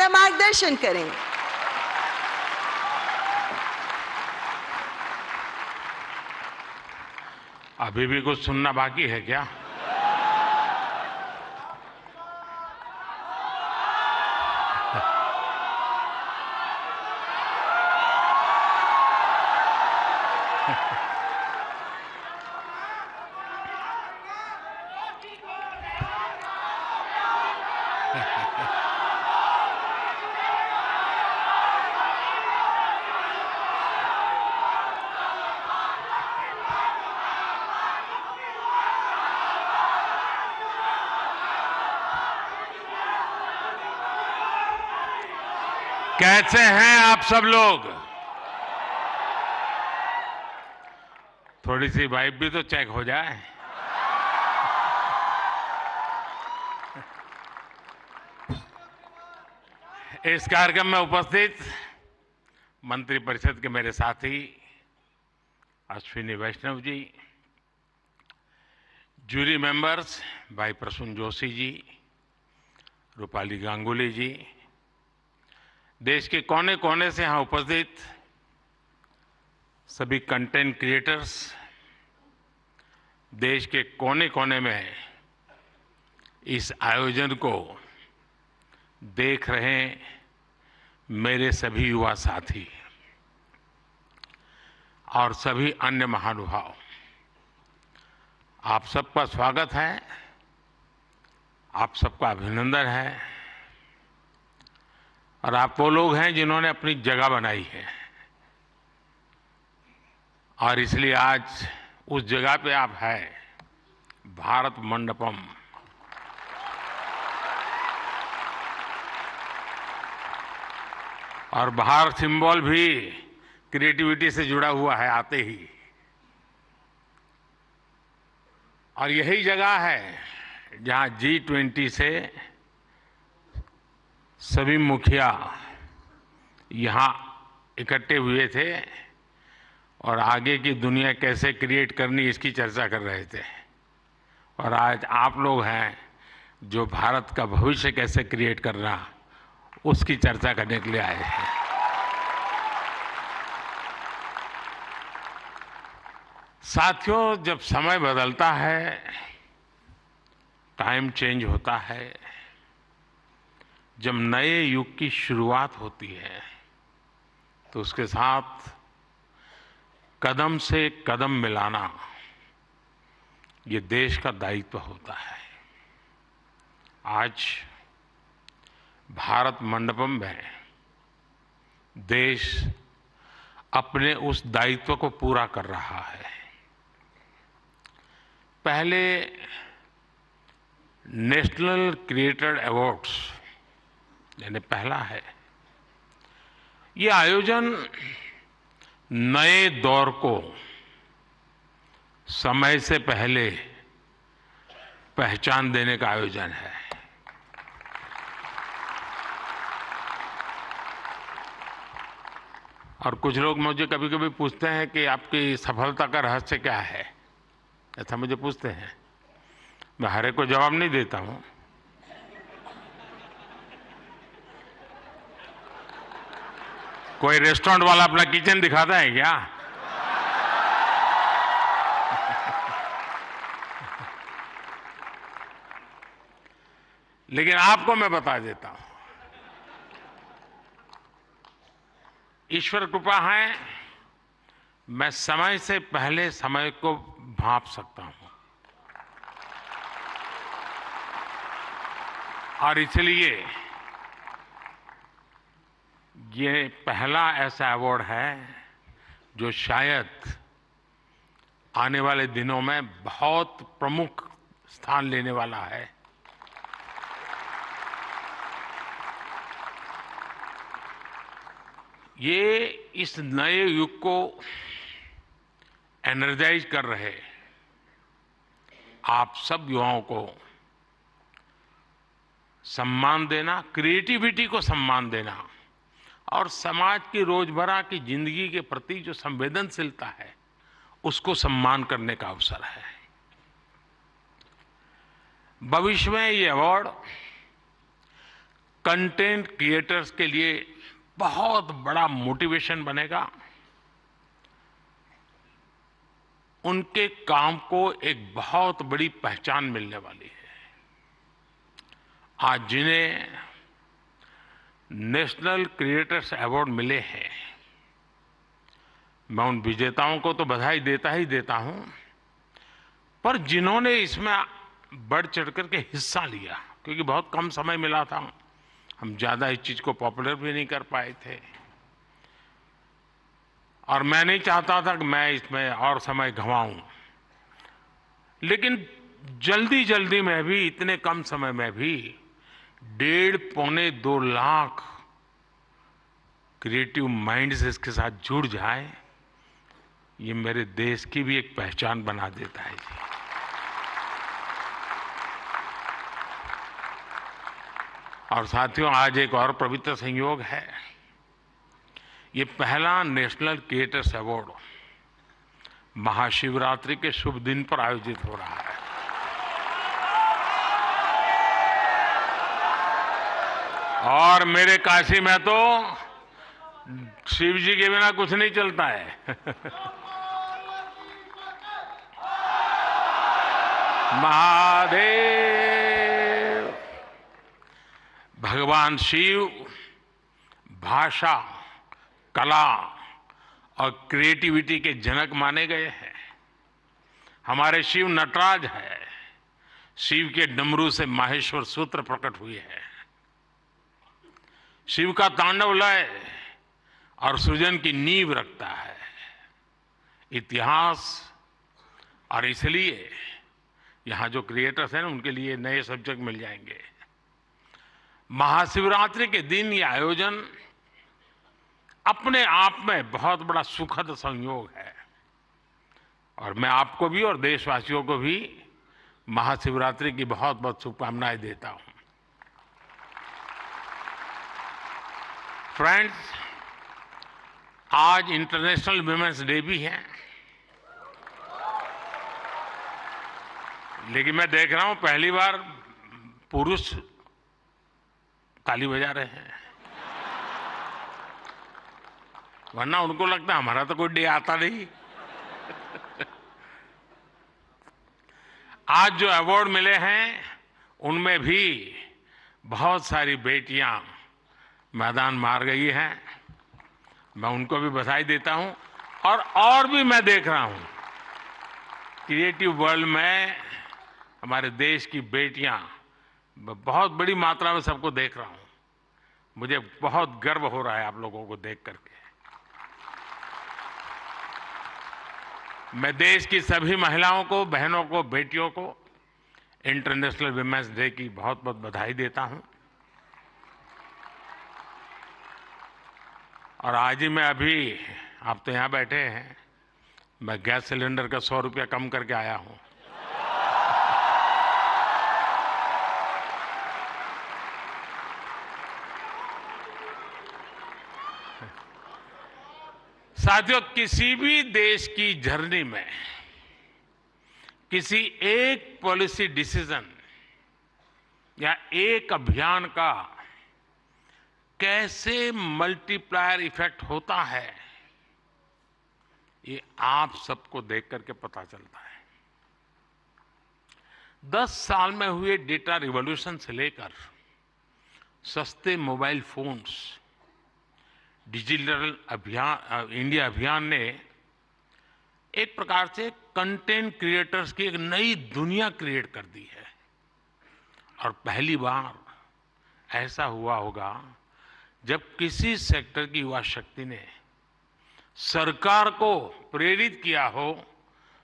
हमारा मार्गदर्शन करें। अभी भी कुछ सुनना बाकी है क्या? कैसे हैं आप सब लोग? थोड़ी सी वाइब भी तो चेक हो जाए। इस कार्यक्रम में उपस्थित मंत्रिपरिषद के मेरे साथी अश्विनी वैष्णव जी, जूरी मेंबर्स भाई प्रसून जोशी जी, रूपाली गांगुली जी, देश के कोने कोने से यहां उपस्थित सभी कंटेंट क्रिएटर्स, देश के कोने कोने में इस आयोजन को देख रहे मेरे सभी युवा साथी और सभी अन्य महानुभाव, आप सबका स्वागत है, आप सबका अभिनंदन है। और आप वो लोग हैं जिन्होंने अपनी जगह बनाई है और इसलिए आज उस जगह पे आप हैं, भारत मंडपम। और बाहर सिंबल भी क्रिएटिविटी से जुड़ा हुआ है आते ही। और यही जगह है जहां G20 से सभी मुखिया यहां इकट्ठे हुए थे और आगे की दुनिया कैसे क्रिएट करनी इसकी चर्चा कर रहे थे। और आज आप लोग हैं जो भारत का भविष्य कैसे क्रिएट करना उसकी चर्चा करने के लिए आए हैं। साथियों, जब समय बदलता है, टाइम चेंज होता है, जब नए युग की शुरुआत होती है तो उसके साथ कदम से कदम मिलाना ये देश का दायित्व होता है। आज भारत मंडपम में देश अपने उस दायित्व को पूरा कर रहा है। पहले नेशनल क्रिएटर अवार्ड्स यानी पहला है, ये आयोजन नए दौर को समय से पहले पहचान देने का आयोजन है। और कुछ लोग मुझे कभी कभी पूछते हैं कि आपकी सफलता का रहस्य क्या है, ऐसा मुझे पूछते हैं। मैं हर एक को जवाब नहीं देता हूं। कोई रेस्टोरेंट वाला अपना किचन दिखाता है क्या? लेकिन आपको मैं बता देता हूं, ईश्वर कृपा है, मैं समय से पहले समय को भांप सकता हूं। और इसलिए ये पहला ऐसा अवार्ड है जो शायद आने वाले दिनों में बहुत प्रमुख स्थान लेने वाला है। ये इस नए युग को एनर्जाइज कर रहे आप सब युवाओं को सम्मान देना, क्रिएटिविटी को सम्मान देना और समाज की रोजमर्रा की जिंदगी के प्रति जो संवेदनशीलता है उसको सम्मान करने का अवसर है। भविष्य में ये अवार्ड कंटेंट क्रिएटर्स के लिए बहुत बड़ा मोटिवेशन बनेगा। उनके काम को एक बहुत बड़ी पहचान मिलने वाली है। आज जिन्हें नेशनल क्रिएटर्स अवार्ड मिले हैं, मैं उन विजेताओं को तो बधाई देता ही देता हूं, पर जिन्होंने इसमें बढ़ चढ़ करके हिस्सा लिया, क्योंकि बहुत कम समय मिला था, हम ज्यादा इस चीज को पॉपुलर भी नहीं कर पाए थे, और मैं नहीं चाहता था कि मैं इसमें और समय गंवाऊं, लेकिन जल्दी जल्दी में भी, इतने कम समय में भी 1.5-2 लाख क्रिएटिव माइंड्स इसके साथ जुड़ जाए, ये मेरे देश की भी एक पहचान बना देता है जी। और साथियों, आज एक और पवित्र संयोग है। ये पहला नेशनल क्रिएटर्स अवार्ड महाशिवरात्रि के शुभ दिन पर आयोजित हो रहा है। और मेरे काशी में तो शिव जी के बिना कुछ नहीं चलता है। महादेव। भगवान शिव भाषा, कला और क्रिएटिविटी के जनक माने गए हैं। हमारे शिव नटराज है। शिव के डमरू से माहेश्वर सूत्र प्रकट हुए हैं। शिव का तांडव लय और सृजन की नींव रखता है इतिहास। और इसलिए यहां जो क्रिएटर्स हैं, उनके लिए नए सब्जेक्ट मिल जाएंगे। महाशिवरात्रि के दिन ये आयोजन अपने आप में बहुत बड़ा सुखद संयोग है, और मैं आपको भी और देशवासियों को भी महाशिवरात्रि की बहुत बहुत शुभकामनाएं देता हूं। फ्रेंड्स, आज इंटरनेशनल विमेंस डे भी है, लेकिन मैं देख रहा हूं पहली बार पुरुष ताली बजा रहे हैं, वरना उनको लगता है हमारा तो कोई डे आता नहीं। आज जो अवार्ड मिले हैं, उनमें भी बहुत सारी बेटियां मैदान मार गई हैं। मैं उनको भी बधाई देता हूं। और भी मैं देख रहा हूं क्रिएटिव वर्ल्ड में हमारे देश की बेटियां, बहुत बड़ी मात्रा में सबको देख रहा हूं। मुझे बहुत गर्व हो रहा है आप लोगों को देख करके। मैं देश की सभी महिलाओं को, बहनों को, बेटियों को इंटरनेशनल विमेंस डे की बहुत बहुत बधाई देता हूं। और आज ही मैं अभी, आप तो यहां बैठे हैं, मैं गैस सिलेंडर का 100 रुपया कम करके आया हूं। साथियों, किसी भी देश की जर्नी में किसी एक पॉलिसी डिसीजन या एक अभियान का कैसे मल्टीप्लायर इफेक्ट होता है, ये आप सबको देख करके पता चलता है। 10 साल में हुए डेटा रिवॉल्यूशन से लेकर सस्ते मोबाइल फोन्स, डिजिटल अभियान, इंडिया अभियान ने एक प्रकार से कंटेंट क्रिएटर्स की एक नई दुनिया क्रिएट कर दी है। और पहली बार ऐसा हुआ होगा जब किसी सेक्टर की युवा शक्ति ने सरकार को प्रेरित किया हो,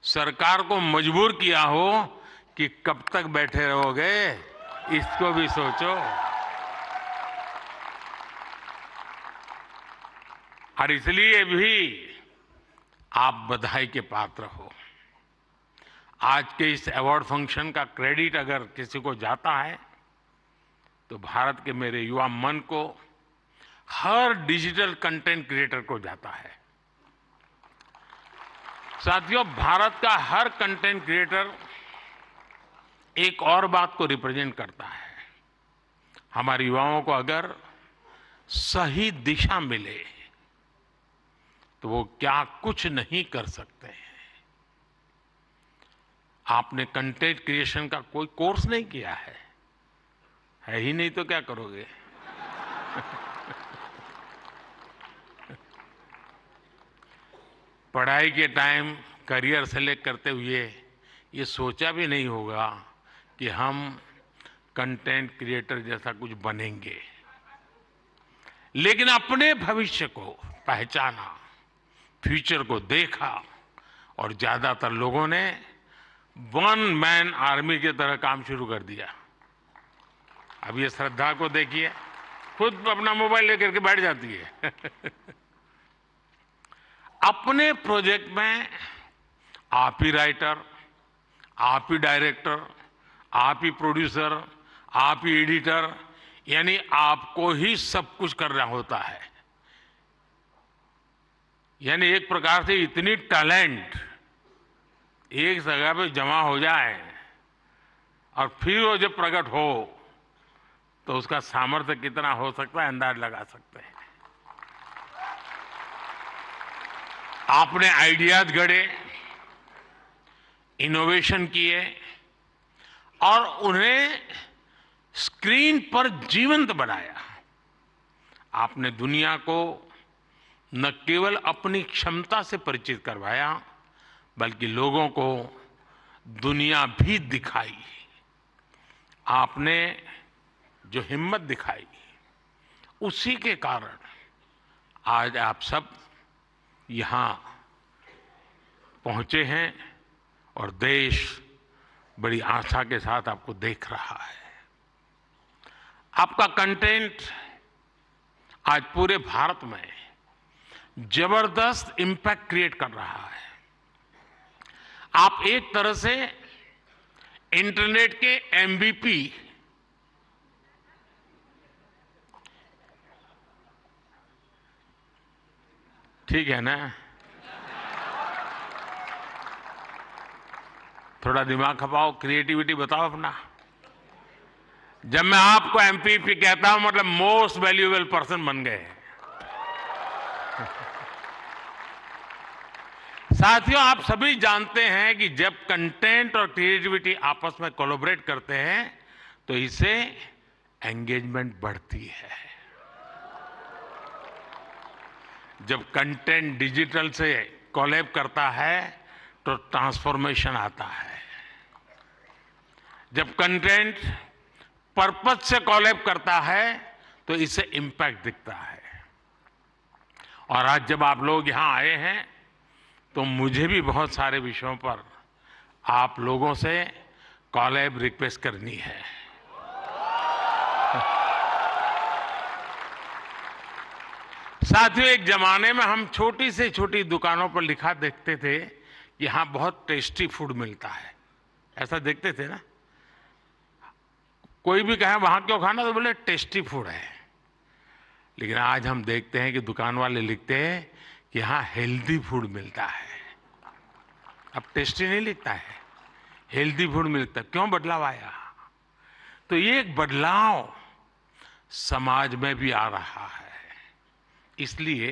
सरकार को मजबूर किया हो कि कब तक बैठे रहोगे, इसको भी सोचो। और इसलिए भी आप बधाई के पात्र हो। आज के इस अवार्ड फंक्शन का क्रेडिट अगर किसी को जाता है तो भारत के मेरे युवा मन को, हर डिजिटल कंटेंट क्रिएटर को जाता है। साथियों, भारत का हर कंटेंट क्रिएटर एक और बात को रिप्रेजेंट करता है। हमारे युवाओं को अगर सही दिशा मिले तो वो क्या कुछ नहीं कर सकते हैं। आपने कंटेंट क्रिएशन का कोई कोर्स नहीं किया है ही नहीं तो क्या करोगे। पढ़ाई के टाइम करियर सेलेक्ट करते हुए ये सोचा भी नहीं होगा कि हम कंटेंट क्रिएटर जैसा कुछ बनेंगे, लेकिन अपने भविष्य को पहचाना, फ्यूचर को देखा और ज्यादातर लोगों ने वन मैन आर्मी की तरह काम शुरू कर दिया। अब ये श्रद्धा को देखिए, खुद अपना मोबाइल लेकर के बैठ जाती है। अपने प्रोजेक्ट में आप ही राइटर, आप ही डायरेक्टर, आप ही प्रोड्यूसर, आप ही एडिटर, यानी आपको ही सब कुछ करना होता है। यानी एक प्रकार से इतनी टैलेंट एक जगह पे जमा हो जाए और फिर वो जब प्रकट हो तो उसका सामर्थ्य कितना हो सकता है अंदाज लगा सकते हैं। आपने आइडियाज गढ़े, इनोवेशन किए और उन्हें स्क्रीन पर जीवंत बनाया। आपने दुनिया को न केवल अपनी क्षमता से परिचित करवाया बल्कि लोगों को दुनिया भी दिखाई। आपने जो हिम्मत दिखाई उसी के कारण आज आप सब यहां पहुंचे हैं और देश बड़ी आशा के साथ आपको देख रहा है। आपका कंटेंट आज पूरे भारत में जबरदस्त इंपैक्ट क्रिएट कर रहा है। आप एक तरह से इंटरनेट के एमवीपी, ठीक है ना? थोड़ा दिमाग खपाओ, क्रिएटिविटी बताओ अपना। जब मैं आपको एमपीपी कहता हूं मतलब मोस्ट वैल्यूएबल पर्सन बन गए। साथियों, आप सभी जानते हैं कि जब कंटेंट और क्रिएटिविटी आपस में कोलैबोरेट करते हैं तो इससे एंगेजमेंट बढ़ती है। जब कंटेंट डिजिटल से कोलैब करता है तो ट्रांसफॉर्मेशन आता है। जब कंटेंट पर्पस से कोलैब करता है तो इससे इंपैक्ट दिखता है। और आज जब आप लोग यहां आए हैं तो मुझे भी बहुत सारे विषयों पर आप लोगों से कोलैब रिक्वेस्ट करनी है। साथियों, एक जमाने में हम छोटी से छोटी दुकानों पर लिखा देखते थे कि यहां बहुत टेस्टी फूड मिलता है, ऐसा देखते थे ना। कोई भी कहे वहां क्यों खाना, तो बोले टेस्टी फूड है। लेकिन आज हम देखते हैं कि दुकान वाले लिखते हैं कि यहां हेल्दी फूड मिलता है। अब टेस्टी नहीं लिखता है, हेल्दी फूड मिलता है। क्यों बदलाव आया? तो ये एक बदलाव समाज में भी आ रहा है। इसलिए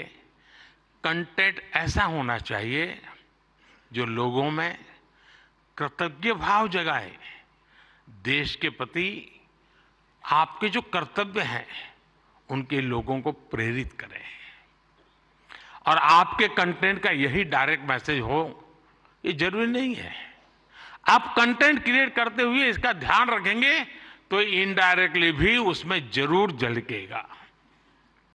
कंटेंट ऐसा होना चाहिए जो लोगों में कृतज्ञ भाव जगाए, देश के प्रति आपके जो कर्तव्य हैं उनके लोगों को प्रेरित करें। और आपके कंटेंट का यही डायरेक्ट मैसेज हो ये जरूरी नहीं है। आप कंटेंट क्रिएट करते हुए इसका ध्यान रखेंगे तो इनडायरेक्टली भी उसमें जरूर झलकेगा।